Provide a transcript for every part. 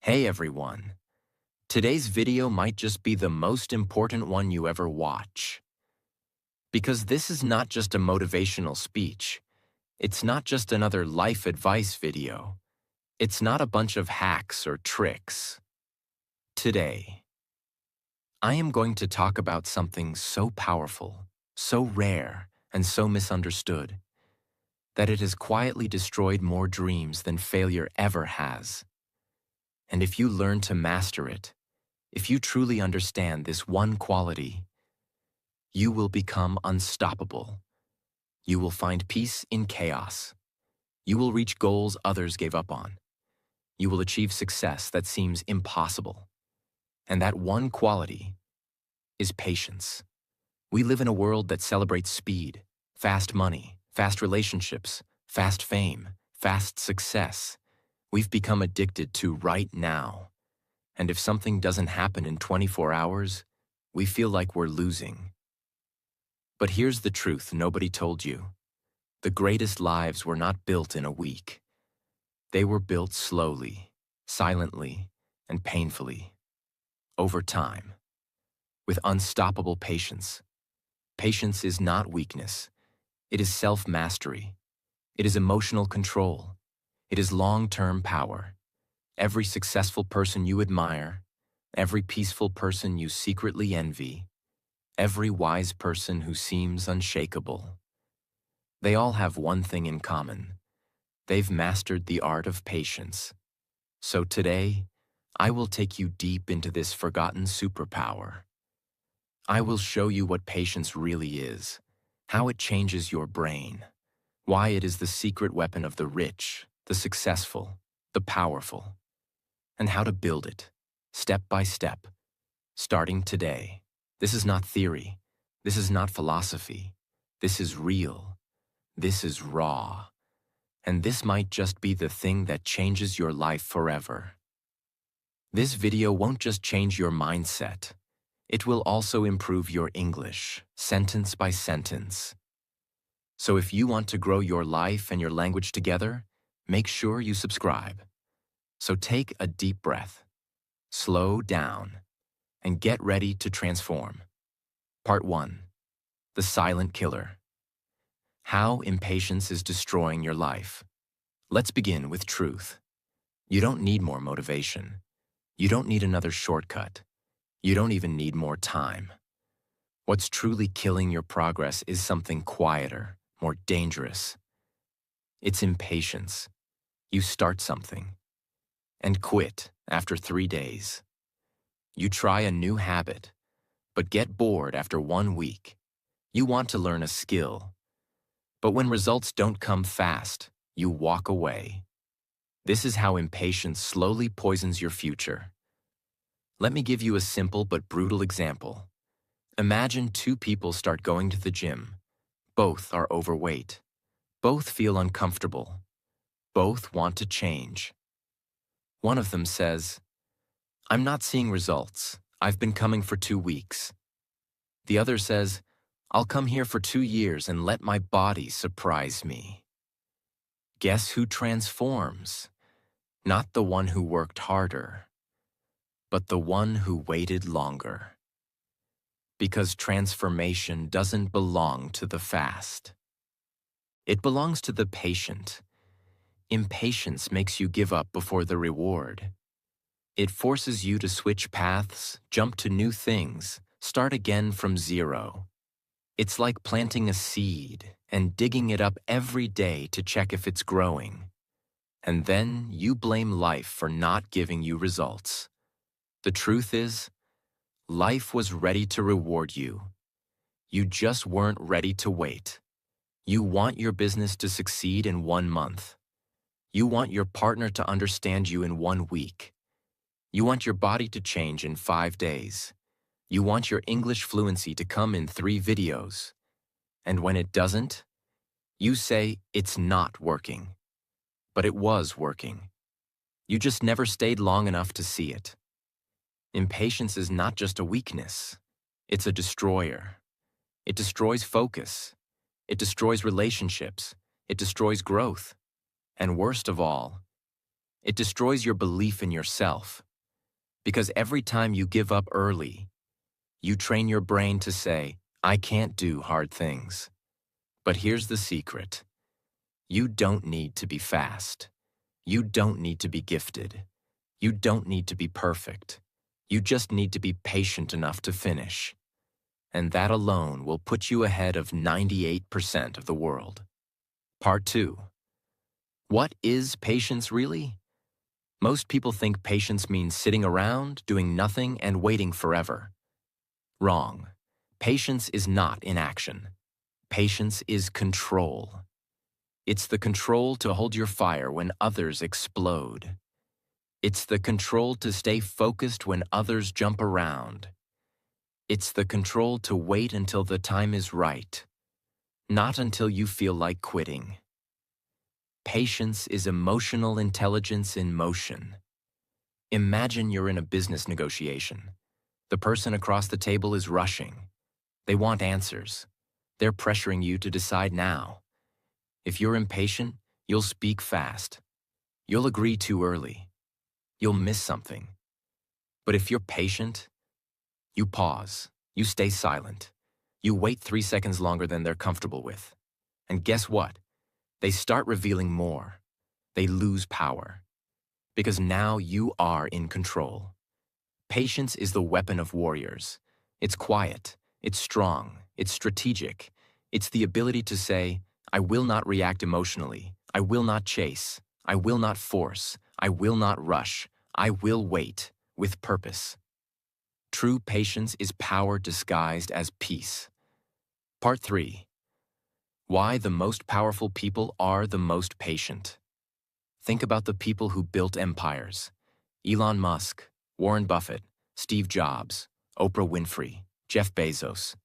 Hey everyone! Today's video might just be the most important one you ever watch. Because this is not just a motivational speech. It's not just another life advice video. It's not a bunch of hacks or tricks. Today, I am going to talk about something so powerful, so rare, and so misunderstood that it has quietly destroyed more dreams than failure ever has. And if you learn to master it, if you truly understand this one quality, you will become unstoppable. You will find peace in chaos. You will reach goals others gave up on. You will achieve success that seems impossible. And that one quality is patience. We live in a world that celebrates speed, fast money, fast relationships, fast fame, fast success. We've become addicted to right now. And if something doesn't happen in 24 hours, we feel like we're losing. But here's the truth nobody told you. The greatest lives were not built in a week. They were built slowly, silently, and painfully, over time, with unstoppable patience. Patience is not weakness. It is self-mastery. It is emotional control. It is long-term power. Every successful person you admire, every peaceful person you secretly envy, every wise person who seems unshakable, they all have one thing in common. They've mastered the art of patience. So today, I will take you deep into this forgotten superpower. I will show you what patience really is, how it changes your brain, why it is the secret weapon of the rich, the successful, the powerful, and how to build it, step by step, starting today. This is not theory. This is not philosophy. This is real. This is raw. And this might just be the thing that changes your life forever. This video won't just change your mindset. It will also improve your English, sentence by sentence. So if you want to grow your life and your language together, make sure you subscribe. So take a deep breath, slow down, and get ready to transform. Part 1. The Silent Killer. How impatience is destroying your life. Let's begin with truth. You don't need more motivation. You don't need another shortcut. You don't even need more time. What's truly killing your progress is something quieter, more dangerous. It's impatience. You start something and quit after 3 days. You try a new habit, but get bored after 1 week. You want to learn a skill, but when results don't come fast, you walk away. This is how impatience slowly poisons your future. Let me give you a simple but brutal example. Imagine 2 people start going to the gym. Both are overweight. Both feel uncomfortable. Both want to change. One of them says, "I'm not seeing results. I've been coming for 2 weeks." The other says, "I'll come here for 2 years and let my body surprise me." Guess who transforms? Not the one who worked harder, but the one who waited longer. Because transformation doesn't belong to the fast. It belongs to the patient. Impatience makes you give up before the reward. It forces you to switch paths, jump to new things, start again from zero. It's like planting a seed and digging it up every day to check if it's growing. And then you blame life for not giving you results. The truth is, life was ready to reward you. You just weren't ready to wait. You want your business to succeed in 1 month. You want your partner to understand you in 1 week. You want your body to change in 5 days. You want your English fluency to come in 3 videos. And when it doesn't, you say it's not working. But it was working. You just never stayed long enough to see it. Impatience is not just a weakness. It's a destroyer. It destroys focus. It destroys relationships. It destroys growth. And worst of all, It destroys your belief in yourself. Because every time you give up early, you train your brain to say, I can't do hard things. But here's the secret. You don't need to be fast. You don't need to be gifted. You don't need to be perfect. You just need to be patient enough to finish. And that alone will put you ahead of 98% of the world. Part 2. What is patience really? Most people think patience means sitting around, doing nothing, and waiting forever. Wrong. Patience is not inaction. Patience is control. It's the control to hold your fire when others explode. It's the control to stay focused when others jump around. It's the control to wait until the time is right, not until you feel like quitting. Patience is emotional intelligence in motion. Imagine you're in a business negotiation. The person across the table is rushing. They want answers. They're pressuring you to decide now. If you're impatient, you'll speak fast. You'll agree too early. You'll miss something. But if you're patient, you pause. You stay silent. You wait 3 seconds longer than they're comfortable with. And guess what? They start revealing more. They lose power. Because now you are in control. Patience is the weapon of warriors. It's quiet. It's strong. It's strategic. It's the ability to say, I will not react emotionally. I will not chase. I will not force. I will not rush. I will wait with purpose. True patience is power disguised as peace. Part 3. Why the most powerful people are the most patient. Think about the people who built empires. Elon Musk, Warren Buffett, Steve Jobs, Oprah Winfrey, Jeff Bezos.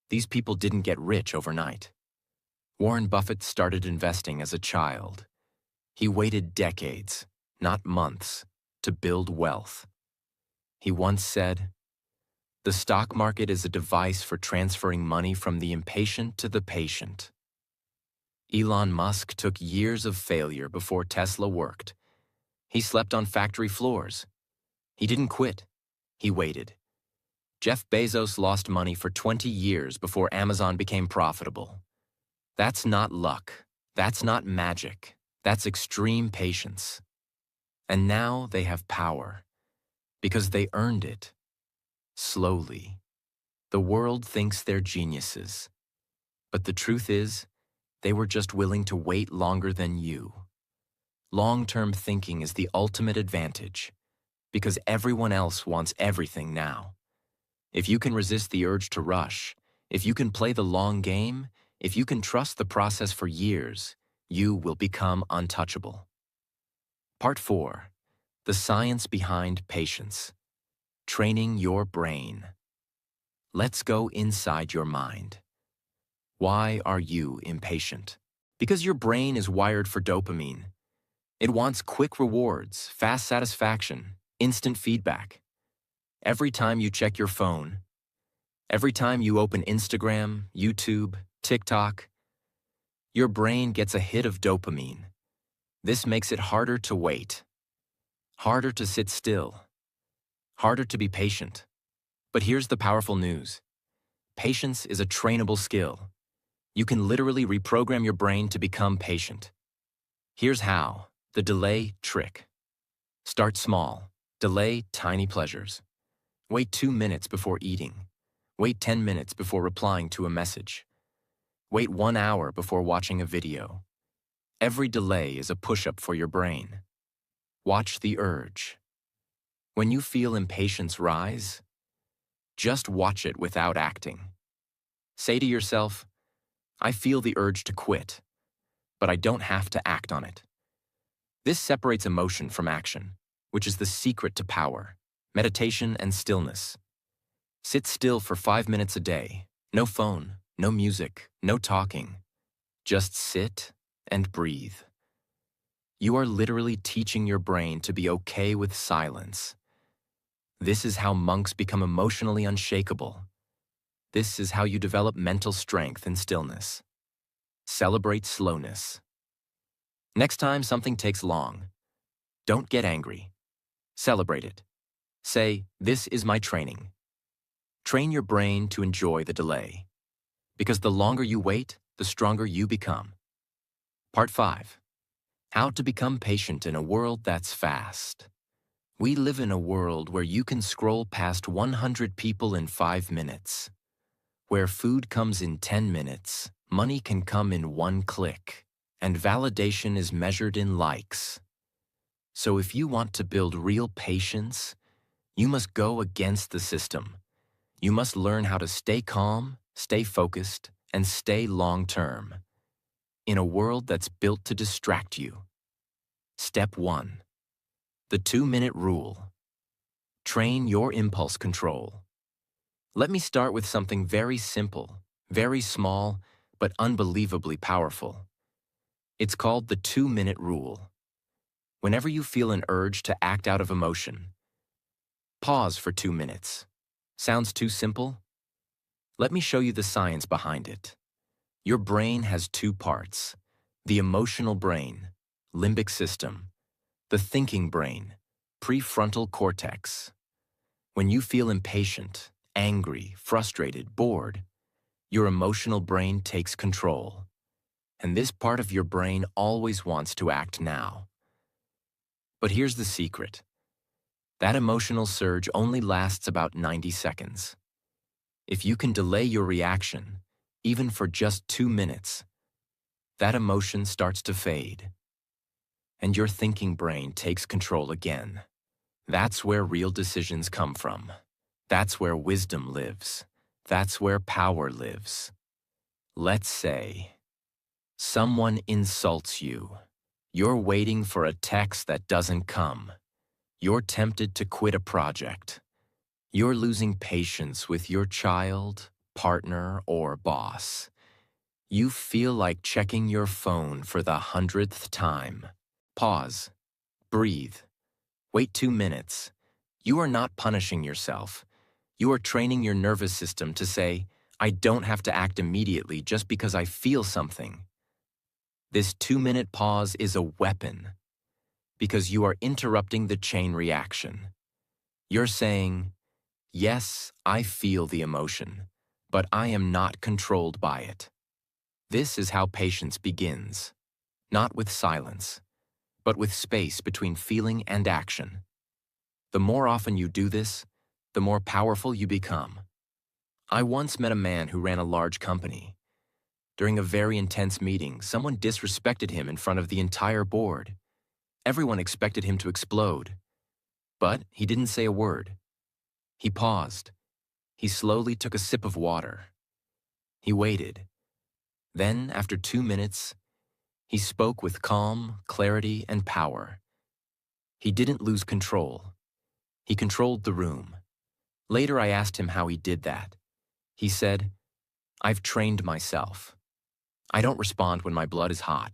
These people didn't get rich overnight. Warren Buffett started investing as a child. He waited decades, not months, to build wealth. He once said, "The stock market is a device for transferring money from the impatient to the patient." Elon Musk took years of failure before Tesla worked. He slept on factory floors. He didn't quit. He waited. Jeff Bezos lost money for 20 years before Amazon became profitable. That's not luck. That's not magic. That's extreme patience. And now they have power because they earned it. Slowly. The world thinks they're geniuses. But the truth is, they were just willing to wait longer than you. Long-term thinking is the ultimate advantage because everyone else wants everything now. If you can resist the urge to rush, if you can play the long game, if you can trust the process for years, you will become untouchable. Part 4. The science behind patience. Training your brain. Let's go inside your mind. Why are you impatient? Because your brain is wired for dopamine. It wants quick rewards, fast satisfaction, instant feedback. Every time you check your phone, every time you open Instagram, YouTube, TikTok, your brain gets a hit of dopamine. This makes it harder to wait, harder to sit still, harder to be patient. But here's the powerful news. Patience is a trainable skill. You can literally reprogram your brain to become patient. Here's how. The delay trick. Start small. Delay tiny pleasures. Wait 2 minutes before eating. Wait 10 minutes before replying to a message. Wait 1 hour before watching a video. Every delay is a push-up for your brain. Watch the urge. When you feel impatience rise, just watch it without acting. Say to yourself, I feel the urge to quit, but I don't have to act on it. This separates emotion from action, which is the secret to power, meditation and stillness. Sit still for 5 minutes a day. No phone, no music, no talking. Just sit and breathe. You are literally teaching your brain to be okay with silence. This is how monks become emotionally unshakable. This is how you develop mental strength in stillness. Celebrate slowness. Next time something takes long, Don't get angry. Celebrate it. Say, "This is my training." Train your brain to enjoy the delay. Because the longer you wait, the stronger you become. Part 5. How to become patient in a world that's fast. We live in a world where you can scroll past 100 people in 5 minutes. Where food comes in 10 minutes, money can come in 1 click, and validation is measured in likes. So if you want to build real patience, you must go against the system. You must learn how to stay calm, stay focused, and stay long-term. In a world that's built to distract you. Step 1. The 2-minute rule. Train your impulse control. Let me start with something very simple, very small, but unbelievably powerful. It's called the 2-minute rule. Whenever you feel an urge to act out of emotion, pause for 2 minutes. Sounds too simple? Let me show you the science behind it. Your brain has 2 parts: the emotional brain, limbic system, the thinking brain, prefrontal cortex. When you feel impatient, angry, frustrated, bored, your emotional brain takes control. And this part of your brain always wants to act now. But here's the secret. That emotional surge only lasts about 90 seconds. If you can delay your reaction, even for just 2 minutes, that emotion starts to fade. And your thinking brain takes control again. That's where real decisions come from. That's where wisdom lives. That's where power lives. Let's say someone insults you. You're waiting for a text that doesn't come. You're tempted to quit a project. You're losing patience with your child, partner, or boss. You feel like checking your phone for the 100th time. Pause. Breathe. Wait 2 minutes. You are not punishing yourself. You are training your nervous system to say, "I don't have to act immediately just because I feel something." This 2-minute pause is a weapon because you are interrupting the chain reaction. You're saying, "Yes, I feel the emotion, but I am not controlled by it." This is how patience begins, not with silence, but with space between feeling and action. The more often you do this, the more powerful you become. I once met a man who ran a large company. During a very intense meeting, someone disrespected him in front of the entire board. Everyone expected him to explode. But he didn't say a word. He paused. He slowly took a sip of water. He waited. Then, after 2 minutes, he spoke with calm, clarity, and power. He didn't lose control. He controlled the room. Later, I asked him how he did that. He said, "I've trained myself. I don't respond when my blood is hot.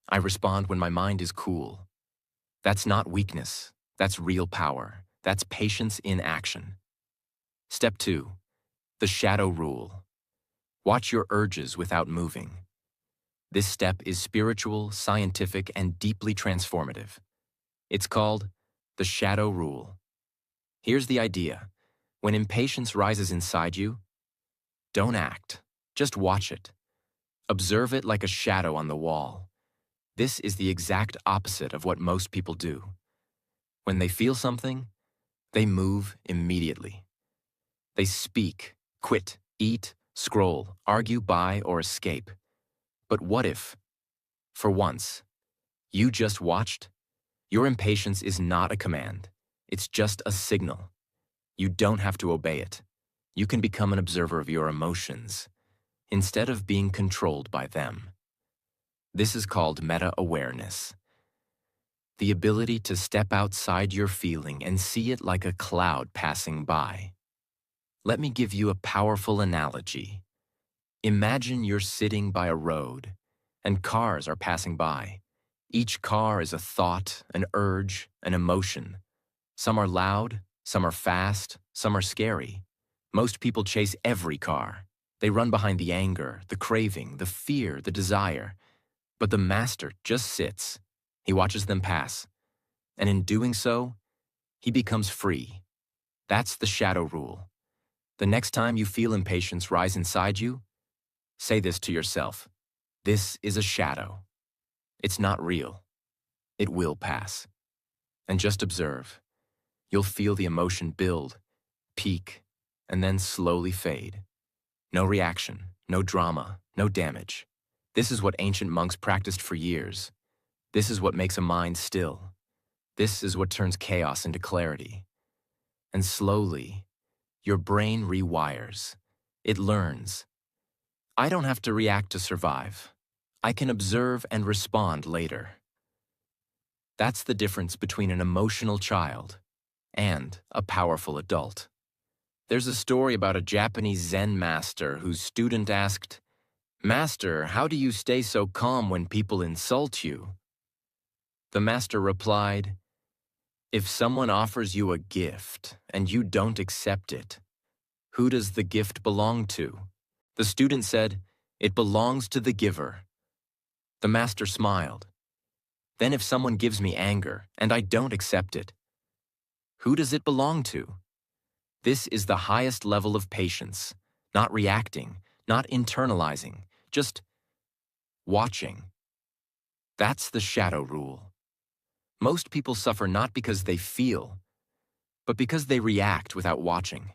I respond when my mind is cool." That's not weakness. That's real power. That's patience in action. Step 2. The shadow rule. Watch your urges without moving. This step is spiritual, scientific, and deeply transformative. It's called the shadow rule. Here's the idea. When impatience rises inside you, don't act. Just watch it. Observe it like a shadow on the wall. This is the exact opposite of what most people do. When they feel something, they move immediately. They speak, quit, eat, scroll, argue, buy, or escape. But what if, for once, you just watched? Your impatience is not a command. It's just a signal. You don't have to obey it. You can become an observer of your emotions, instead of being controlled by them. This is called meta-awareness. The ability to step outside your feeling and see it like a cloud passing by. Let me give you a powerful analogy. Imagine you're sitting by a road, and cars are passing by. Each car is a thought, an urge, an emotion. Some are loud, some are fast, some are scary. Most people chase every car. They run behind the anger, the craving, the fear, the desire. But the master just sits. He watches them pass. And in doing so, he becomes free. That's the shadow rule. The next time you feel impatience rise inside you, say this to yourself: this is a shadow. It's not real. It will pass. And just observe. You'll feel the emotion build, peak, and then slowly fade. No reaction, no drama, no damage. This is what ancient monks practiced for years. This is what makes a mind still. This is what turns chaos into clarity. And slowly, your brain rewires. It learns. I don't have to react to survive. I can observe and respond later. That's the difference between an emotional child and a powerful adult. There's a story about a Japanese Zen master whose student asked, "Master, how do you stay so calm when people insult you?" The master replied, "If someone offers you a gift and you don't accept it, who does the gift belong to?" The student said, "It belongs to the giver." The master smiled. "Then if someone gives me anger and I don't accept it, who does it belong to?" This is the highest level of patience, not reacting, not internalizing, just watching. That's the shadow rule. Most people suffer not because they feel, but because they react without watching.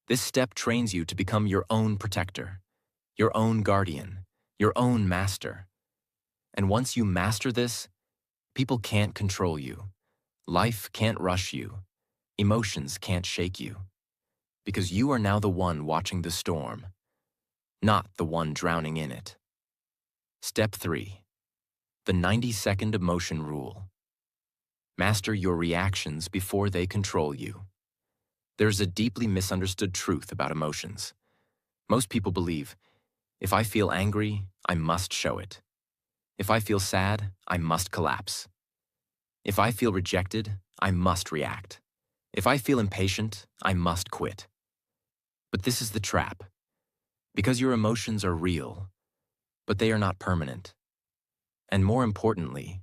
This step trains you to become your own protector, your own guardian, your own master. And once you master this, people can't control you. Life can't rush you. Emotions can't shake you. Because you are now the one watching the storm, not the one drowning in it. Step 3. The 90-second emotion rule. Master your reactions before they control you. There's a deeply misunderstood truth about emotions. Most people believe, if I feel angry, I must show it. If I feel sad, I must collapse. If I feel rejected, I must react. If I feel impatient, I must quit. But this is the trap. Because your emotions are real, but they are not permanent. And more importantly,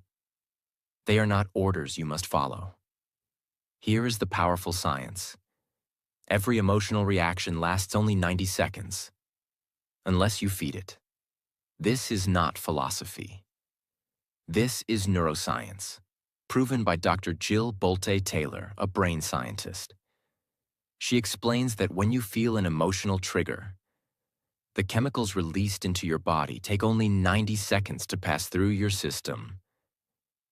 they are not orders you must follow. Here is the powerful science. Every emotional reaction lasts only 90 seconds, unless you feed it. This is not philosophy. This is neuroscience, proven by Dr. Jill Bolte Taylor, a brain scientist. She explains that when you feel an emotional trigger, the chemicals released into your body take only 90 seconds to pass through your system.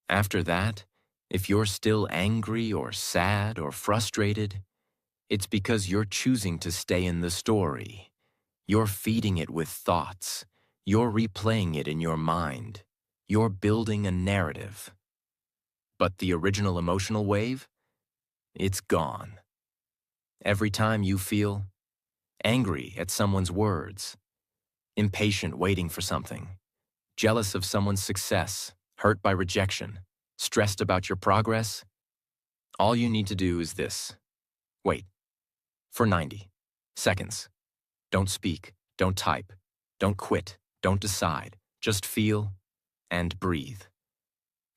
After that, if you're still angry or sad or frustrated, it's because you're choosing to stay in the story. You're feeding it with thoughts. You're replaying it in your mind. You're building a narrative. But the original emotional wave? It's gone. Every time you feel angry at someone's words, impatient waiting for something, jealous of someone's success, hurt by rejection, stressed about your progress, all you need to do is this. Wait for 90 seconds. Don't speak, don't type, don't quit, don't decide. Just feel and breathe.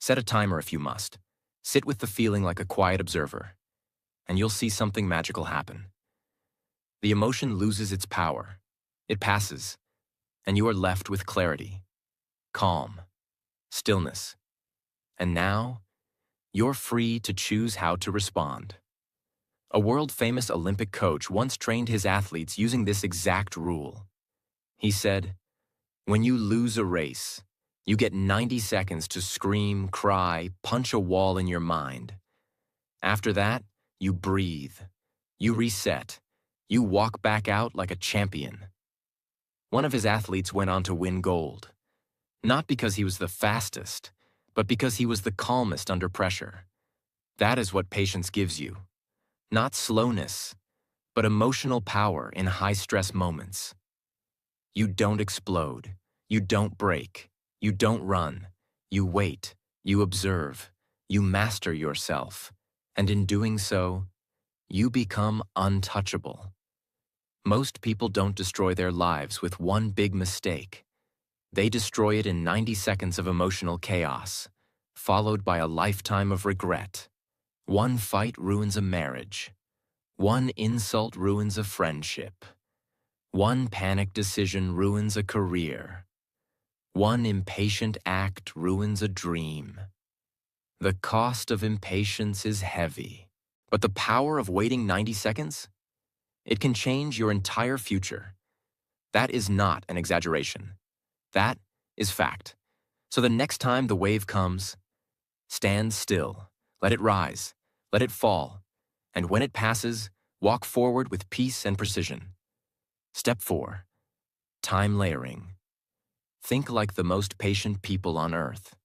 Set a timer if you must. Sit with the feeling like a quiet observer, and you'll see something magical happen. The emotion loses its power. It passes, and you are left with clarity, calm, stillness. And now, you're free to choose how to respond. A world-famous Olympic coach once trained his athletes using this exact rule. He said, "When you lose a race, you get 90 seconds to scream, cry, punch a wall in your mind. After that, you breathe, you reset, you walk back out like a champion." One of his athletes went on to win gold, not because he was the fastest, but because he was the calmest under pressure. That is what patience gives you. Not slowness, but emotional power in high-stress moments. You don't explode, you don't break, you don't run, you wait, you observe, you master yourself, and in doing so, you become untouchable. Most people don't destroy their lives with one big mistake. They destroy it in 90 seconds of emotional chaos. followed by a lifetime of regret. One fight ruins a marriage. One insult ruins a friendship. One panic decision ruins a career. One impatient act ruins a dream. The cost of impatience is heavy, but the power of waiting 90 seconds? It can change your entire future. That is not an exaggeration. That is fact. So the next time the wave comes, stand still, let it rise, let it fall, and when it passes, walk forward with peace and precision. Step 4. Time layering. Think like the most patient people on Earth.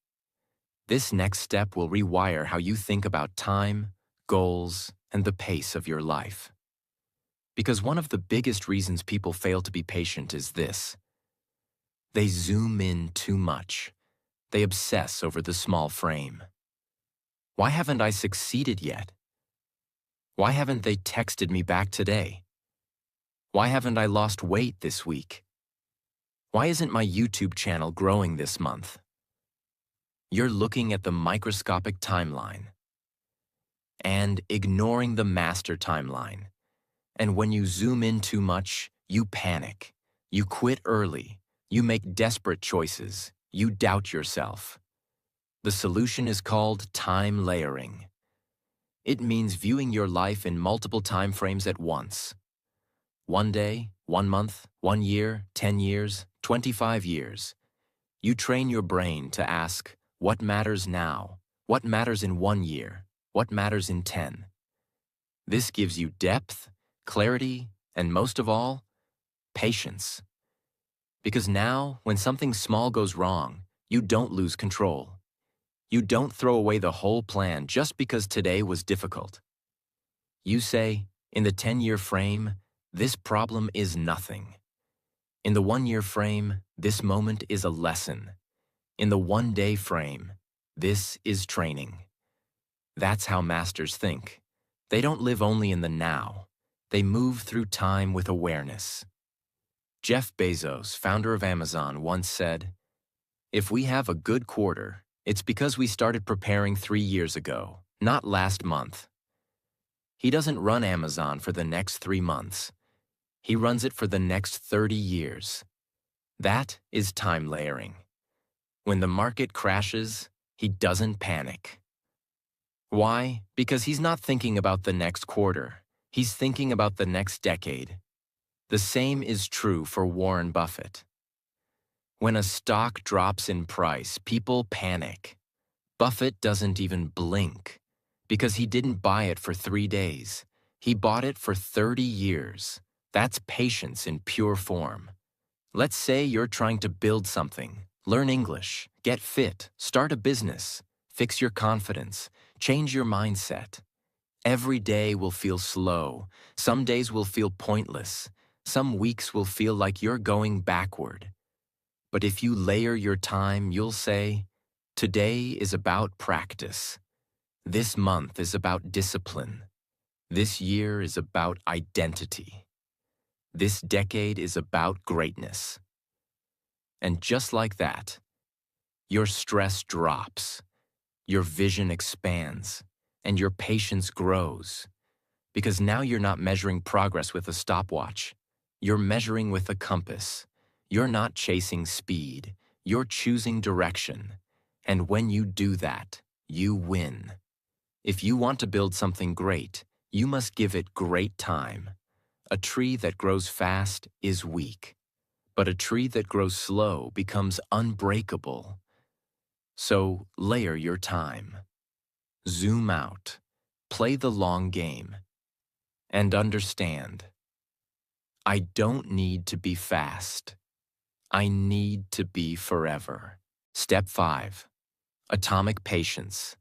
This next step will rewire how you think about time, goals, and the pace of your life. Because one of the biggest reasons people fail to be patient is this. They zoom in too much. They obsess over the small frame. Why haven't I succeeded yet? Why haven't they texted me back today? Why haven't I lost weight this week? Why isn't my YouTube channel growing this month? You're looking at the microscopic timeline and ignoring the master timeline. And when you zoom in too much, you panic. You quit early. You make desperate choices. You doubt yourself. The solution is called time layering. It means viewing your life in multiple time frames at once. 1 day, 1 month, 1 year, 10 years, 25 years. You train your brain to ask, what matters now? What matters in 1 year? What matters in 10? This gives you depth, clarity, and most of all, patience. Because now, when something small goes wrong, you don't lose control. You don't throw away the whole plan just because today was difficult. You say, in the 10-year frame, this problem is nothing. In the 1-year frame, this moment is a lesson. In the 1-day frame, this is training. That's how masters think. They don't live only in the now. They move through time with awareness. Jeff Bezos, founder of Amazon, once said, "If we have a good quarter, it's because we started preparing 3 years ago, not last month." He doesn't run Amazon for the next 3 months. He runs it for the next 30 years. That is time layering. When the market crashes, he doesn't panic. Why? Because he's not thinking about the next quarter. He's thinking about the next decade. The same is true for Warren Buffett. When a stock drops in price, people panic. Buffett doesn't even blink because he didn't buy it for 3 days. He bought it for 30 years. That's patience in pure form. Let's say you're trying to build something, learn English, get fit, start a business, fix your confidence, change your mindset. Every day will feel slow. Some days will feel pointless. Some weeks will feel like you're going backward. But if you layer your time, you'll say, today is about practice. This month is about discipline. This year is about identity. This decade is about greatness. And just like that, your stress drops, your vision expands, and your patience grows. Because now you're not measuring progress with a stopwatch. You're measuring with a compass. You're not chasing speed. You're choosing direction. And when you do that, you win. If you want to build something great, you must give it great time. A tree that grows fast is weak, but a tree that grows slow becomes unbreakable. So layer your time. Zoom out. Play the long game. And understand, I don't need to be fast. I need to be forever. Step 5. Atomic patience.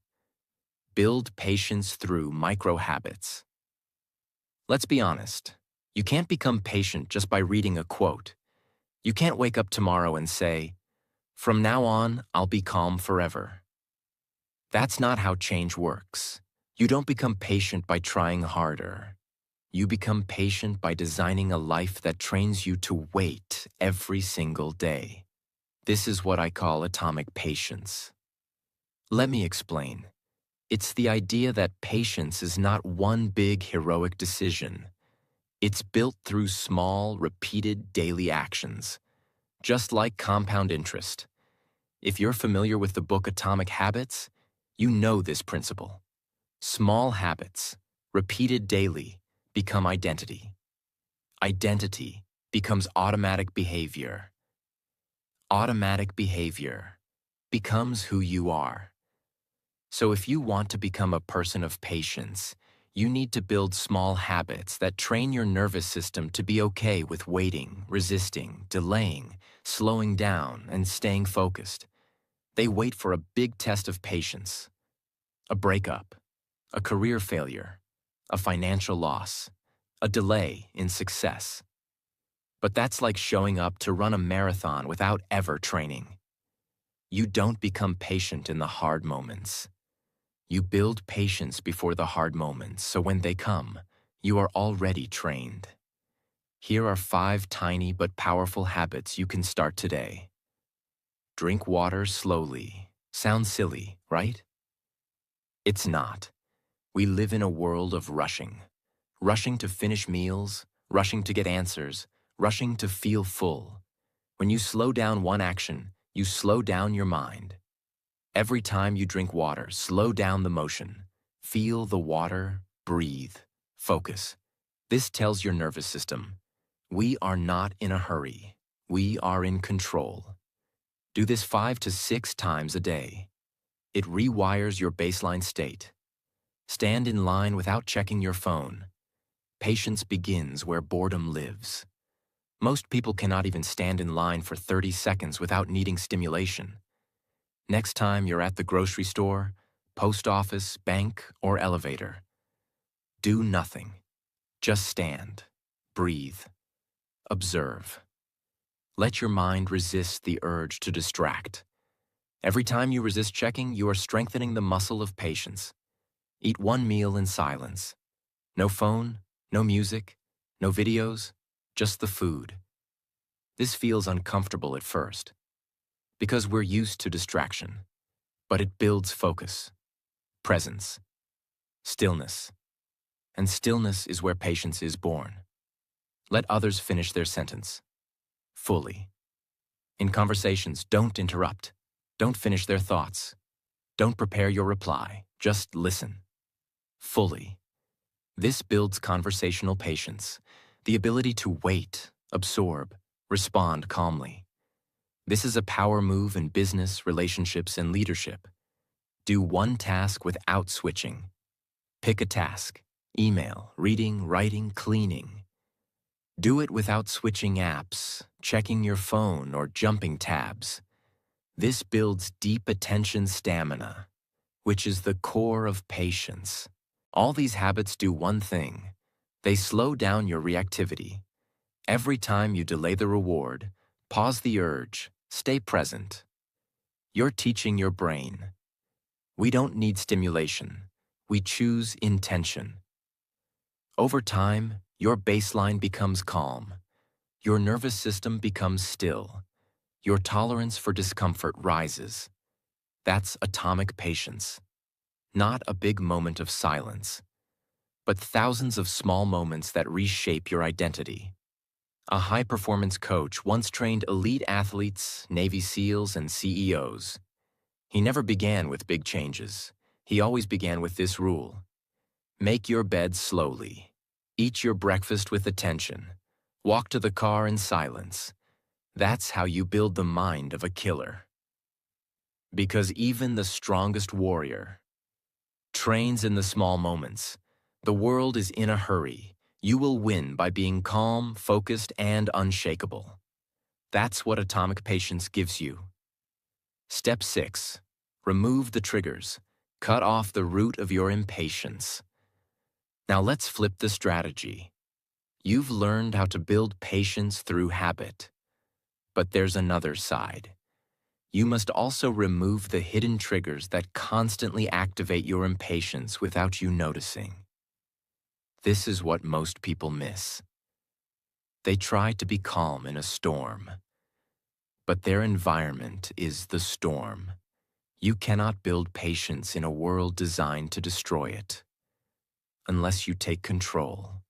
Build patience through micro habits. Let's be honest. You can't become patient just by reading a quote. You can't wake up tomorrow and say, "From now on, I'll be calm forever." That's not how change works. You don't become patient by trying harder. You become patient by designing a life that trains you to wait every single day. This is what I call atomic patience. Let me explain. It's the idea that patience is not one big heroic decision. It's built through small, repeated daily actions, just like compound interest. If you're familiar with the book Atomic Habits, you know this principle. Small habits, repeated daily, become identity. Identity becomes automatic behavior. Automatic behavior becomes who you are. So if you want to become a person of patience, you need to build small habits that train your nervous system to be okay with waiting, resisting, delaying, slowing down, and staying focused. They wait for a big test of patience, a breakup, a career failure, a financial loss, a delay in success. But that's like showing up to run a marathon without ever training. You don't become patient in the hard moments. You build patience before the hard moments, so when they come, you are already trained. Here are 5 tiny but powerful habits you can start today. Drink water slowly. Sounds silly, right? It's not. We live in a world of rushing. Rushing to finish meals, rushing to get answers, rushing to feel full. When you slow down one action, you slow down your mind. Every time you drink water, slow down the motion. Feel the water, breathe, focus. This tells your nervous system, we are not in a hurry. We are in control. Do this 5 to 6 times a day. It rewires your baseline state. Stand in line without checking your phone. Patience begins where boredom lives. Most people cannot even stand in line for 30 seconds without needing stimulation. Next time you're at the grocery store, post office, bank, or elevator, do nothing. Just stand, breathe, observe. Let your mind resist the urge to distract. Every time you resist checking, you are strengthening the muscle of patience. Eat one meal in silence. No phone, no music, no videos, just the food. This feels uncomfortable at first, because we're used to distraction, but it builds focus, presence, stillness. And stillness is where patience is born. Let others finish their sentence, fully. In conversations, don't interrupt. Don't finish their thoughts. Don't prepare your reply. Just listen, fully. This builds conversational patience, the ability to wait, absorb, respond calmly. This is a power move in business, relationships, and leadership. Do one task without switching. Pick a task: email, reading, writing, cleaning. Do it without switching apps, checking your phone, or jumping tabs. This builds deep attention stamina, which is the core of patience. All these habits do one thing: they slow down your reactivity. Every time you delay the reward, pause the urge, stay present. You're teaching your brain. We don't need stimulation. We choose intention. Over time, your baseline becomes calm. Your nervous system becomes still. Your tolerance for discomfort rises. That's atomic patience. Not a big moment of silence, but thousands of small moments that reshape your identity. A high-performance coach once trained elite athletes, Navy SEALs, and CEOs. He never began with big changes. He always began with this rule: make your bed slowly. Eat your breakfast with attention. Walk to the car in silence. That's how you build the mind of a killer. Because even the strongest warrior trains in the small moments. The world is in a hurry. You will win by being calm, focused, and unshakable. That's what atomic patience gives you. Step 6. Remove the triggers. Cut off the root of your impatience. Now let's flip the strategy. You've learned how to build patience through habit. But there's another side. You must also remove the hidden triggers that constantly activate your impatience without you noticing. This is what most people miss. They try to be calm in a storm, but their environment is the storm. You cannot build patience in a world designed to destroy it unless you take control.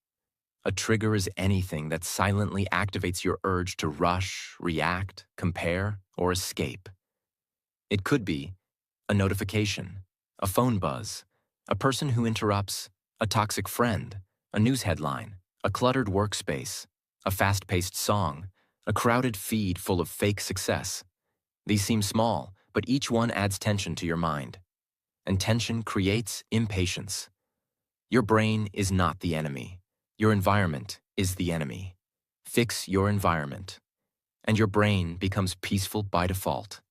A trigger is anything that silently activates your urge to rush, react, compare, or escape. It could be a notification, a phone buzz, a person who interrupts, a toxic friend, a news headline, a cluttered workspace, a fast-paced song, a crowded feed full of fake success. These seem small, but each one adds tension to your mind. And tension creates impatience. Your brain is not the enemy. Your environment is the enemy. Fix your environment, and your brain becomes peaceful by default.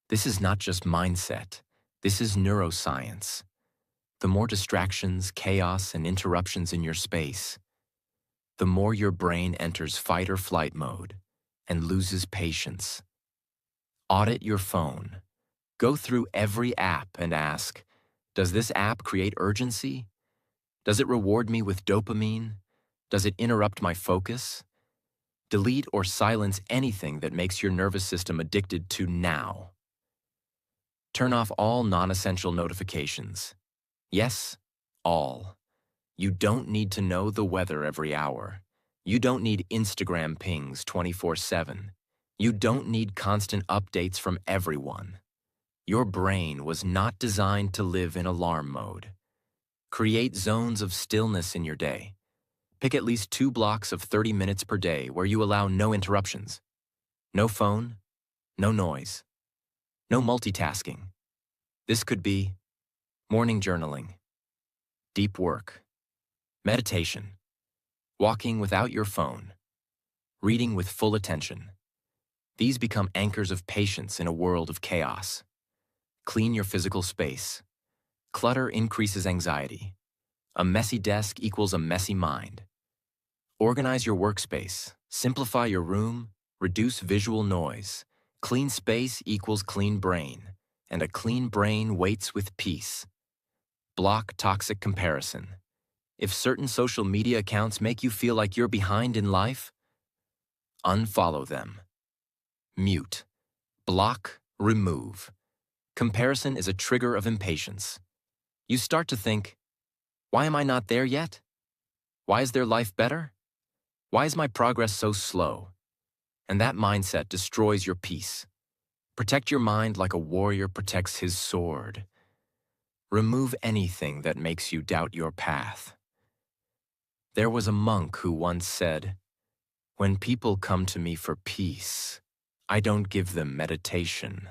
This is not just mindset. This is neuroscience. The more distractions, chaos, and interruptions in your space, the more your brain enters fight or flight mode and loses patience. Audit your phone. Go through every app and ask, does this app create urgency? Does it reward me with dopamine? Does it interrupt my focus? Delete or silence anything that makes your nervous system addicted to now. Turn off all non-essential notifications. Yes, all. You don't need to know the weather every hour. You don't need Instagram pings 24/7. You don't need constant updates from everyone. Your brain was not designed to live in alarm mode. Create zones of stillness in your day. Pick at least 2 blocks of 30 minutes per day where you allow no interruptions. No phone, no noise, no multitasking. This could be morning journaling, deep work, meditation, walking without your phone, reading with full attention. These become anchors of patience in a world of chaos. Clean your physical space. Clutter increases anxiety. A messy desk equals a messy mind. Organize your workspace. Simplify your room. Reduce visual noise. Clean space equals clean brain, and a clean brain waits with peace. Block toxic comparison. If certain social media accounts make you feel like you're behind in life, unfollow them. Mute. Block. Remove. Comparison is a trigger of impatience. You start to think, why am I not there yet? Why is their life better? Why is my progress so slow? And that mindset destroys your peace. Protect your mind like a warrior protects his sword. Remove anything that makes you doubt your path. There was a monk who once said, "When people come to me for peace, I don't give them meditation.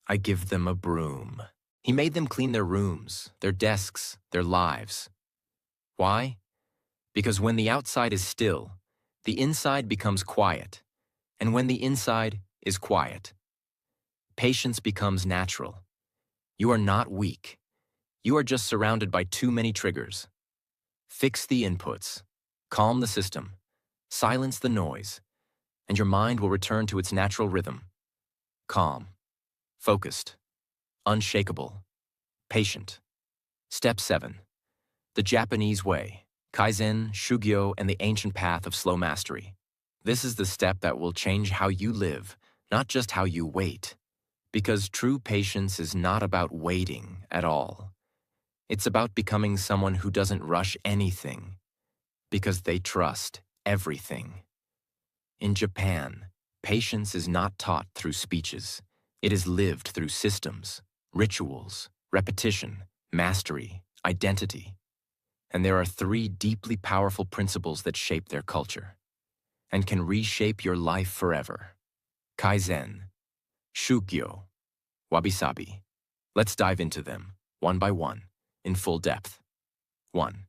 I give them a broom." He made them clean their rooms, their desks, their lives. Why? Because when the outside is still, the inside becomes quiet. And when the inside is quiet, patience becomes natural. You are not weak. You are just surrounded by too many triggers. Fix the inputs, calm the system, silence the noise, and your mind will return to its natural rhythm. Calm, focused, unshakable, patient. Step 7. The Japanese way, Kaizen, Shugyo, and the ancient path of slow mastery. This is the step that will change how you live, not just how you wait. Because true patience is not about waiting at all. It's about becoming someone who doesn't rush anything, because they trust everything. In Japan, patience is not taught through speeches. It is lived through systems, rituals, repetition, mastery, identity. And there are 3 deeply powerful principles that shape their culture and can reshape your life forever. Kaizen, Shugyo, Wabi-sabi. Let's dive into them, one by one, in full depth. 1.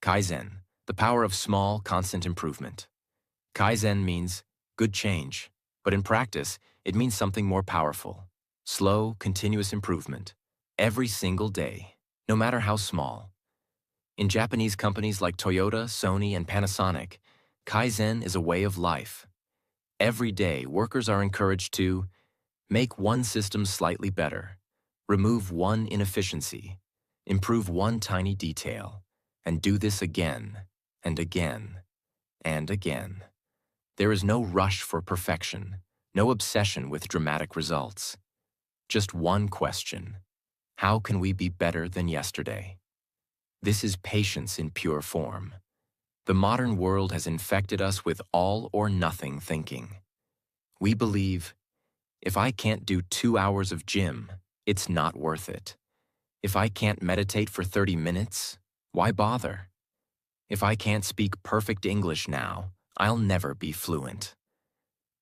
Kaizen, the power of small, constant improvement. Kaizen means good change, but in practice, it means something more powerful. Slow, continuous improvement, every single day, no matter how small. In Japanese companies like Toyota, Sony, and Panasonic, Kaizen is a way of life. Every day, workers are encouraged to make one system slightly better, remove one inefficiency, improve one tiny detail, and do this again, and again, and again. There is no rush for perfection, no obsession with dramatic results. Just one question. How can we be better than yesterday? This is patience in pure form. The modern world has infected us with all or nothing thinking. We believe, if I can't do 2 hours of gym, it's not worth it. If I can't meditate for 30 minutes, why bother? If I can't speak perfect English now, I'll never be fluent.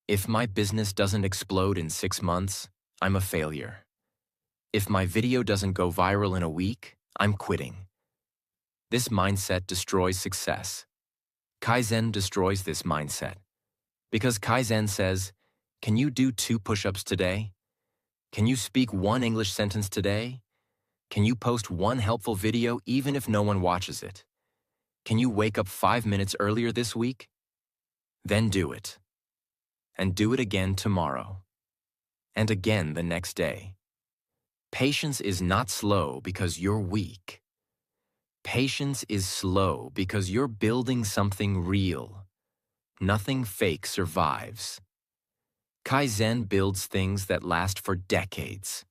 If my business doesn't explode in 6 months, I'm a failure. If my video doesn't go viral in a week, I'm quitting. This mindset destroys success. Kaizen destroys this mindset. Because Kaizen says, can you do 2 push-ups today? Can you speak 1 English sentence today? Can you post 1 helpful video even if no one watches it? Can you wake up 5 minutes earlier this week? Then do it. And do it again tomorrow. And again the next day. Patience is not slow because you're weak. Patience is slow because you're building something real. Nothing fake survives. Kaizen builds things that last for decades.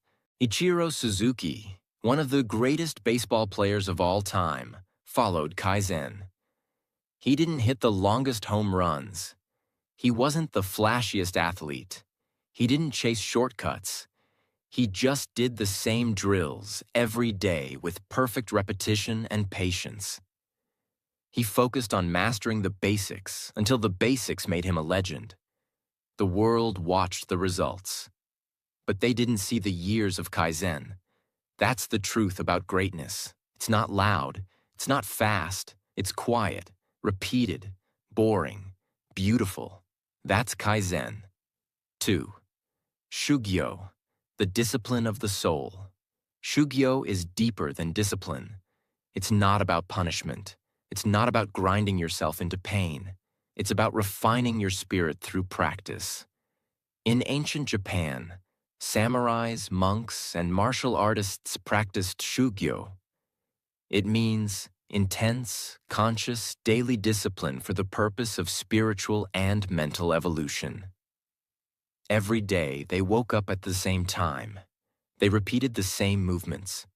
Ichiro Suzuki, one of the greatest baseball players of all time, followed Kaizen. He didn't hit the longest home runs. He wasn't the flashiest athlete. He didn't chase shortcuts. He just did the same drills every day with perfect repetition and patience. He focused on mastering the basics until the basics made him a legend. The world watched the results. But they didn't see the years of Kaizen. That's the truth about greatness. It's not loud. It's not fast. It's quiet, repeated, boring, beautiful. That's Kaizen. 2. Shugyo, the discipline of the soul. Shugyo is deeper than discipline. It's not about punishment. It's not about grinding yourself into pain. It's about refining your spirit through practice. In ancient Japan, samurais, monks, and martial artists practiced Shugyo. It means intense, conscious, daily discipline for the purpose of spiritual and mental evolution. Every day, they woke up at the same time. They repeated the same movements.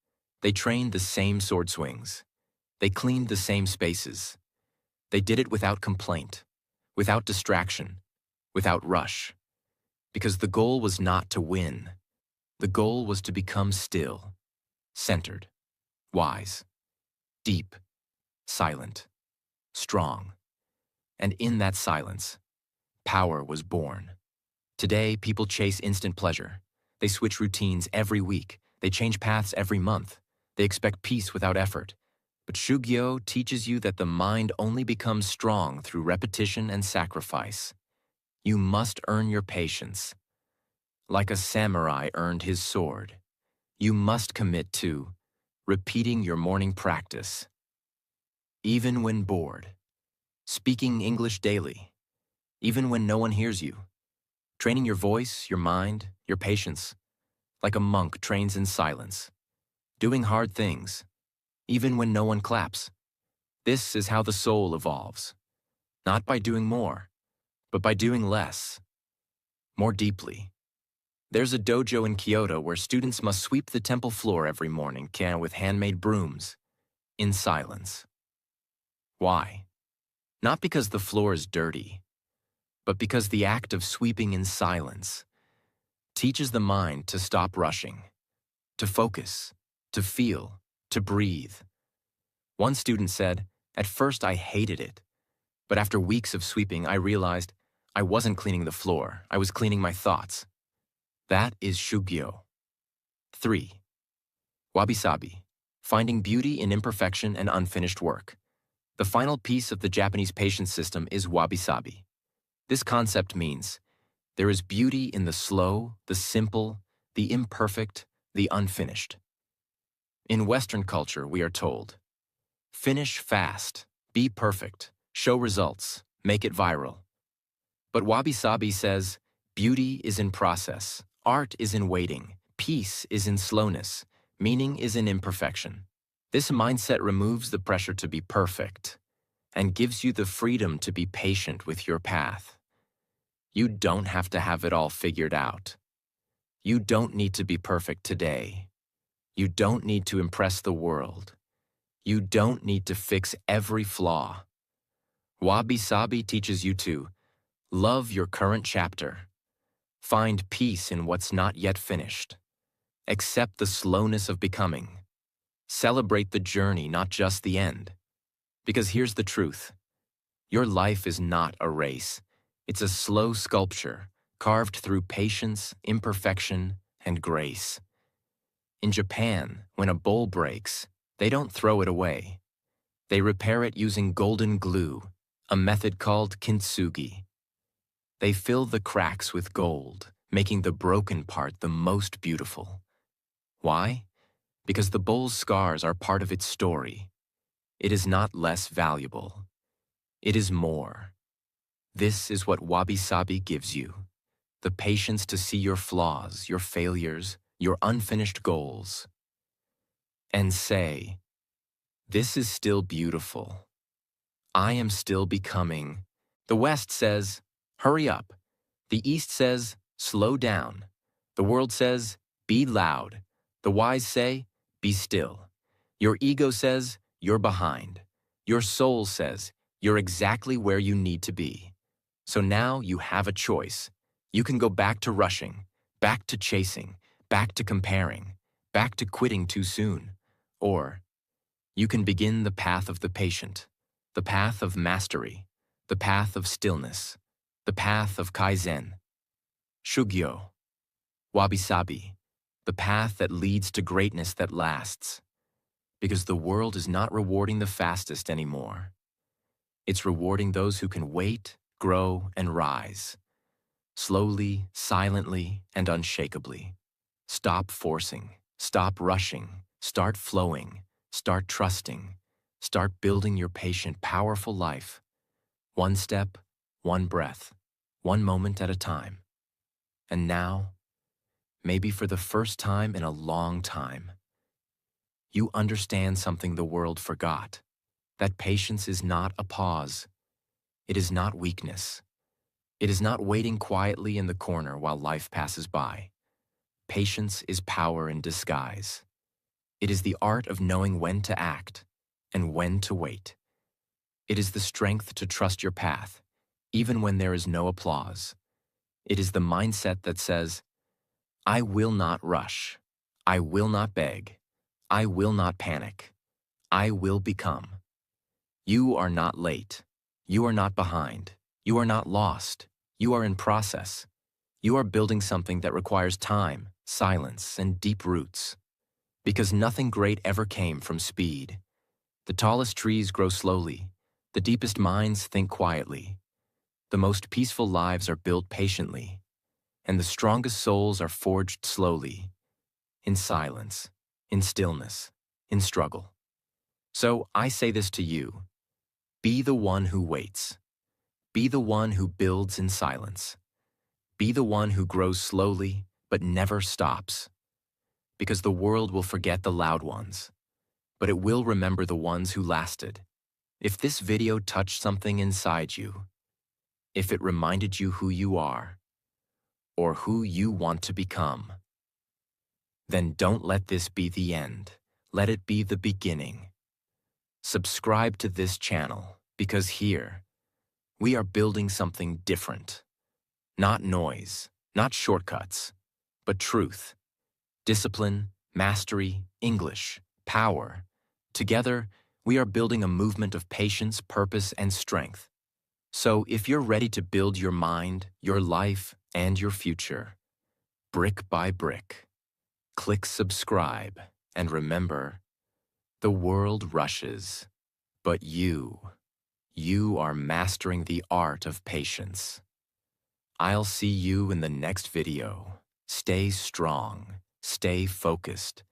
They trained the same sword swings. They cleaned the same spaces. They did it without complaint, without distraction, without rush. Because the goal was not to win. The goal was to become still, centered, wise, deep, silent, strong. And in that silence, power was born. Today, people chase instant pleasure. They switch routines every week. They change paths every month. They expect peace without effort. But Shugyo teaches you that the mind only becomes strong through repetition and sacrifice. You must earn your patience. Like a samurai earned his sword, you must commit to repeating your morning practice. Even when bored, speaking English daily, even when no one hears you, training your voice, your mind, your patience, like a monk trains in silence, doing hard things, even when no one claps. This is how the soul evolves, not by doing more, but by doing less, more deeply. There's a dojo in Kyoto where students must sweep the temple floor every morning with handmade brooms, in silence. Why? Not because the floor is dirty, but because the act of sweeping in silence teaches the mind to stop rushing, to focus, to feel, to breathe. One student said, "At first I hated it, but after weeks of sweeping I realized I wasn't cleaning the floor, I was cleaning my thoughts." That is Shugyo. 3. Wabi-sabi, finding beauty in imperfection and unfinished work. The final piece of the Japanese patience system is wabi-sabi. This concept means there is beauty in the slow, the simple, the imperfect, the unfinished. In Western culture, we are told, finish fast, be perfect, show results, make it viral. But wabi-sabi says, beauty is in process, art is in waiting, peace is in slowness, meaning is in imperfection. This mindset removes the pressure to be perfect and gives you the freedom to be patient with your path. You don't have to have it all figured out. You don't need to be perfect today. You don't need to impress the world. You don't need to fix every flaw. Wabi Sabi teaches you to love your current chapter. Find peace in what's not yet finished. Accept the slowness of becoming. Celebrate the journey, not just the end. Because here's the truth. Your life is not a race. It's a slow sculpture, carved through patience, imperfection, and grace. In Japan, when a bowl breaks, they don't throw it away. They repair it using golden glue, a method called kintsugi. They fill the cracks with gold, making the broken part the most beautiful. Why? Because the bowl's scars are part of its story. It is not less valuable. It is more. This is what Wabi Sabi gives you. The patience to see your flaws, your failures, your unfinished goals. And say, this is still beautiful. I am still becoming. The West says, hurry up. The East says, slow down. The world says, be loud. The wise say, be still. Your ego says, you're behind. Your soul says, you're exactly where you need to be. So now you have a choice. You can go back to rushing, back to chasing, back to comparing, back to quitting too soon. Or you can begin the path of the patient, the path of mastery, the path of stillness, the path of Kaizen. Shugyo, Wabi Sabi, the path that leads to greatness that lasts. Because the world is not rewarding the fastest anymore. It's rewarding those who can wait, grow, and rise. Slowly, silently, and unshakably. Stop forcing, stop rushing, start flowing, start trusting, start building your patient, powerful life. One step, one breath, one moment at a time. And now, maybe for the first time in a long time, you understand something the world forgot. That patience is not a pause. It is not weakness. It is not waiting quietly in the corner while life passes by. Patience is power in disguise. It is the art of knowing when to act and when to wait. It is the strength to trust your path, even when there is no applause. It is the mindset that says, I will not rush. I will not beg. I will not panic. I will become. You are not late. You are not behind. You are not lost. You are in process. You are building something that requires time, silence, and deep roots. Because nothing great ever came from speed. The tallest trees grow slowly. The deepest minds think quietly. The most peaceful lives are built patiently. And the strongest souls are forged slowly, in silence, in stillness, in struggle. So I say this to you. Be the one who waits. Be the one who builds in silence. Be the one who grows slowly, but never stops. Because the world will forget the loud ones, but it will remember the ones who lasted. If this video touched something inside you, if it reminded you who you are, or who you want to become, then don't let this be the end. Let it be the beginning. Subscribe to this channel, because here, we are building something different. Not noise, not shortcuts, but truth. Discipline, mastery, English, power. Together, we are building a movement of patience, purpose, and strength. So if you're ready to build your mind, your life, and your future, brick by brick, click subscribe, and remember, the world rushes, but you are mastering the art of patience. I'll see you in the next video. Stay strong, stay focused,